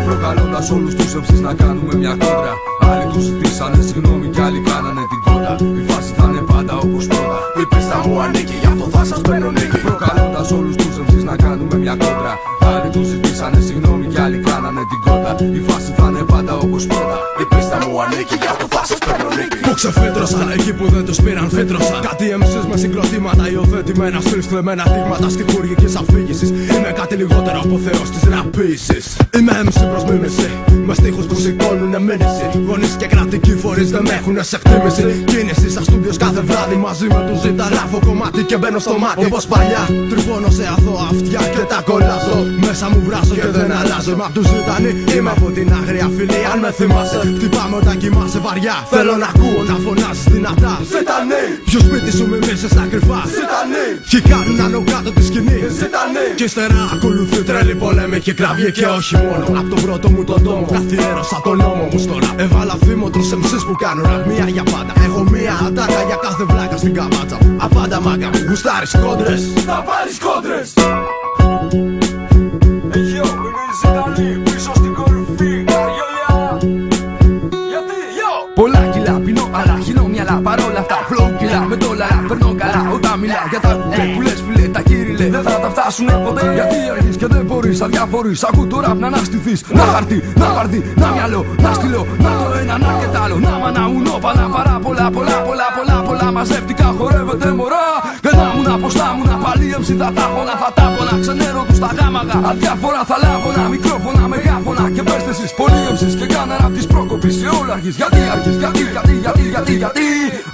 Προκαλώντας όλους τους MCs να κάνουμε μια κόντρα. Άλλοι τους ζητήσανε συγγνώμη κι άλλοι κάνανε την κόντρα. Η φάση θα είναι πάντα όπως πρώτα. Η πίστα μου ανήκει, γι' αυτό θα σας παίρνω νίκη. Προκαλώντας όλους τους MCs να κάνουμε μια κόντρα. Άλλοι τους ζητήσανε συγγνώμη κι άλλοι κάνανε την κόντρα. Η φάση θα είναι πάντα όπως πρώτα. Η πίστα μου ανήκει, γι' αυτό θα σας παίρνω νίκη. Που ξεφύτρωσαν εκεί που δεν τους πήραν, φύτρωσαν. Κάτι MCs με συγκροτήματα, υιοθετημένα στυλ, κλεμμένα δείγματα στιχουργικής αφήγησης. Είμαι κάτι λιγότερο από θεός της ραποίησης. Είμαι MC προς μίμηση, με στίχους που σηκώνουνε μήνυση. Γονείς και κρατικοί φορείς δεν με έχουνε σε εκτίμηση. Κίνηση στα στούντιος κάθε βράδυ, μαζί με τους ζήτα γράφω κομμάτι και μπαίνω στο μάτι. Όπως παλιά, τρυπώνω σε αθώα αυτιά και τα κολλάζω. Μέσα μου βράζω και δεν αλλάζω. Είμαι απ' τους ζητανοί, είμαι από την άγρια φυλή. Αν με θυμάσαι, χτυπάμε όταν κοιμάσαι βαριά. Θέλω να ακούω να φωνάζεις δυνατά. Ζητανοί, ποιο σπίτι σου μιμήσεις στα κρυφά. Ζητανοί, κι κάνουν άνω κάτω τη σκηνή. Ζητανοί, κι ύστερα ακολουθεί τρέλη πολέμικη κραυγή και όχι μόνο. Απ' τον πρώτο μου τον τόμο, καθιέρωσα τον νόμο μου στο ραπ. Έβαλα φήμοτρους MCs που κάνουν ραπ, μία για πάντα. Έχω μία ατάκα για κάθε βλάκα στην καμπάτσα. Απάντα μάγκα μου, γουστάρεις κόντρες, θα πάρεις κόντρες. Yo, είναι οι Ζητανοί πίσω στην κορυφή, καριόλια. Γιατί, yo! Πολλά κιλά πίνω, αλλά χυνώ μυαλά παρόλα αυτά. Flow κιλά με δόλαρα, περνώ καλά. Όταν μιλάω για τα κουκέ που λες φίλε, τα κύριλε δεν θα τα φτάσουνε ποτέ. Γιατί αργείς και δεν μπορείς, αδιάφορεις. Ακού το ραπ να αναστηθείς. Να χαρτί, να βαρδί, να μυαλό, να στυλό. Να το ένα, να και τ' άλλο. Να μανα ουνόπα, να παρά πολλά, πολλά, πολλά, πολλά, πολλά. Μαζεύτηκα, χορεύεται μωρά. Και να μου να πως, να μου να πάλι MC θα τάχωνα, θα τάχωνα. Ξενέρω τους τα γάμαγα. Αδιάφορα θα λάβωνα, μικρόφωνα, μεγάφωνα. Και πες εσείς πολλοί MCs και κάνανε απ' της πρόκοπης. Σε όλα αρχής, γιατί αρχής, γιατί.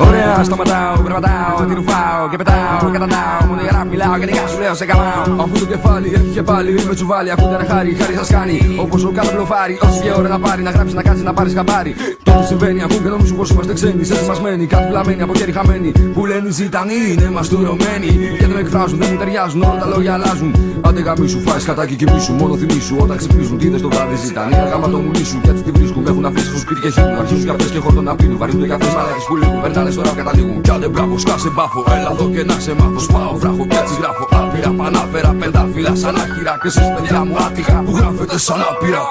Ωραία, σταματάω, περπατάω, τη ρουφάω και πετάω, καταντάω. Μόνο για να μιλάω, γενικά σου λέω σε καμάω. Αφού το κεφάλι έχει και πάλι, με τσουβάλι. Ακούτε ρε χάρη, χάρη σας κάνει. Όπως ο κάθε μπλοφάρι, όσοι και ώρα να πάρει, να γράψει, να κάτσει, να πάρει χαμπάρι. Τότε συμβαίνει, ακούν και νομίζουν πως είμαστε ξένοι. Σε θυμασμένοι, κάτι βλαμμένοι, από χέρι χαμένοι. Που λένε οι Ζητανοί είναι μαστουρωμένοι. Και δεν με εκφράζουν, δεν μου ταιριάζουν, όλα τα λόγια αλλάζουν. Άντε γαμίσου, φάεις κατάκι και μίσου. Μόνο θυμίσου όταν ξυπνήσουν, τι είδες το βράδυ Ζητανοί. Αγάμα το μουλίσου, κι έτσι τη βρίσκουν. Με έχουν αφήσει στο σπίτι και χύνουν. Αρχίζουν κι αυτές και χόρτον να πίνουν. Βαρύνουν για αυτές μαλάκες που λήγουν. Περνάνε στο ραπ καταλήγουν. Κι άντε μπράβο, σκάσε μπάφο. Έλα εδώ και να σε μάθω. Σπάω βράχο κι έτσι γράφω. Άπειρα πανάφερα πεντάφυλλα σαν άχυρα. Και εσείς παιδιά μου άτυχα που γράφετε σαν άπειρα.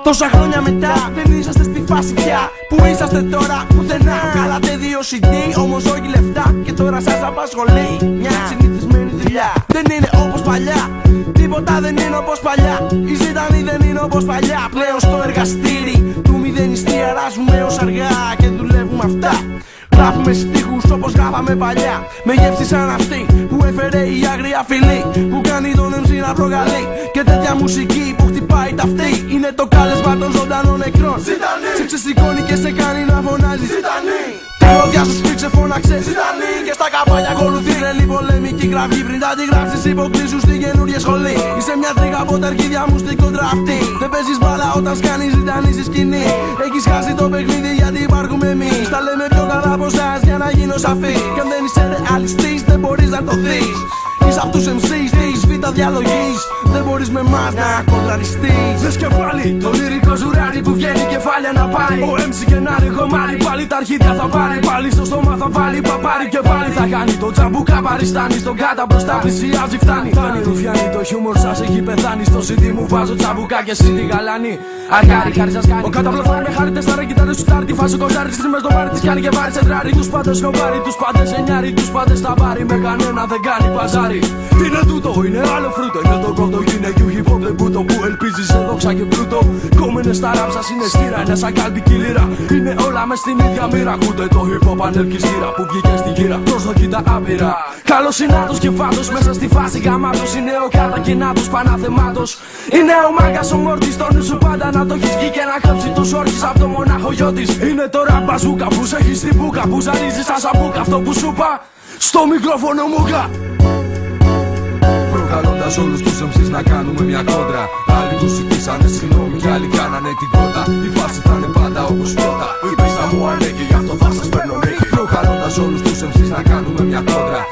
Τόσα χρόνια μετά δεν είσαστε στη φάση πια. Που είσαστε τώρα πουθενά. Βγάλατε 2 CD όμως όχι λεφτά. Και τώρα σας απασχολεί μια συνηθισμένη δουλειά. Δεν είναι όπως παλιά, τίποτα δεν είναι όπως παλιά. Οι Ζητανοί δεν είναι όπως παλιά. Πλέον στο εργαστήρι του μηδενιστή αράζουμε ως αργά και δουλεύουμε αυτά. Γράφουμε στίχους όπως γράφαμε παλιά. Με γεύση σαν αυτή που έφερε η άγρια φυλή. Που κάνει τον MC να προκαλεί. Και τέτοια μουσική που χτυπάει τα αυτή. Είναι το κάλεσμα των ζωντανών νεκρών. Ζητανοί, σε ξεσηκώνει και σε κάνει να φωνάζει. Ζητανοί, τη λόδια σου σπίξε φώναξε. Ζητανοί, και στα καπάκια ακολουθεί τρελή πολεμική γραφή. Πριν τα τη γράψεις υποκλήσου στη καινούργια σχολή. Είσαι μια τρίχα από τα αρχίδια μου στην κόντρα αυτή. Δεν παίζεις μπάλα όταν σκάνεις Ζητανοί στη σκηνή. Έχεις χάσει το παιχνίδι γιατί υπάρχουμε εμείς. Τα λέμε πιο καλά από εσάς για να γίνω σαφή. Κι αν δεν είσαι ρεαλιστής δεν μπορείς να το δεις. Είσαι απ' τους MCs της β' διαλογής. Δεν μπορείς με εμάς να κοντραριστείς. δες και πάλι το λυρικό ζουράρι που βγαίνει κεφάλια να πάρει. Ο MC και να ρηγομάρει, πάλι τα αρχίδια θα πάρει. Πάλι στο στόμα θα βάλει παπάρι και πάλι θα κάνει. Το τζαμπούκα παριστάνει, στον κάτα μπροστά πλησιάζει φτάνει. Φτάνει ρουφιάνει, το χιούμορ σας έχει πεθάνει. Στο CD μου βάζω τζαμπούκα και εσύ τη γαλάνη. Αργάρι, χάρη σας κάνει. Ο καταπλωφάρι με χάρη τεσσάρι κοιτάρι σου τάρι. Τη φάση κοζάρι, τις τρίμες το πάρει, τις κάνει και βάρει σε τράρι. Τους πάντες κομπάρι, τους πάντες εννιάρι, τους πάντες τα πάρει. Με κανένα δεν κάνει παζάρι. Τι είναι τούτο, είναι άλλο φρούτο. Είναι το πρώτο γυναικιού hip hop δεν μπούτο που ελπίζει σε δόξα και πλούτο. Κόμενες στα ράμ σας είναι στήρα, είναι σαν καλπική λύρα. Είναι όλα μες στην ίδια μοίρα. Ακούτε το hip hop ανελκυστήρα που βγήκε στη γύρα. Πρόσδοκη τα άπειρα. Καλός συνάτος και φάτος μέσα στη φάση γαμάτος. Είναι ο κατακινάτος παναθεμάτος. Είναι ο μάγκας ο μόρτης. Το νου σου πάντα να το έχεις βγει και να κλέψει τους όρκης από το μονάχο γιο της. Είναι τώρα μπαζούκα που σε έχει στην μπούκα. Που ζαλίζει σαν σαμπούκα αυτό που σου είπα στο μικρόφωνο μούγκα. Προκαλώντας όλους τους MCs να κάνουμε μια κόντρα. Άλλοι τους ζητήσανε συγγνώμη κι άλλοι κάνανε την κότα. Η φάση θα είναι πάντα όπως πρώτα. Η πίστα μου ανήκει, γι' αυτό θα όλους τους MCs να κάνουμε μια κόντρα.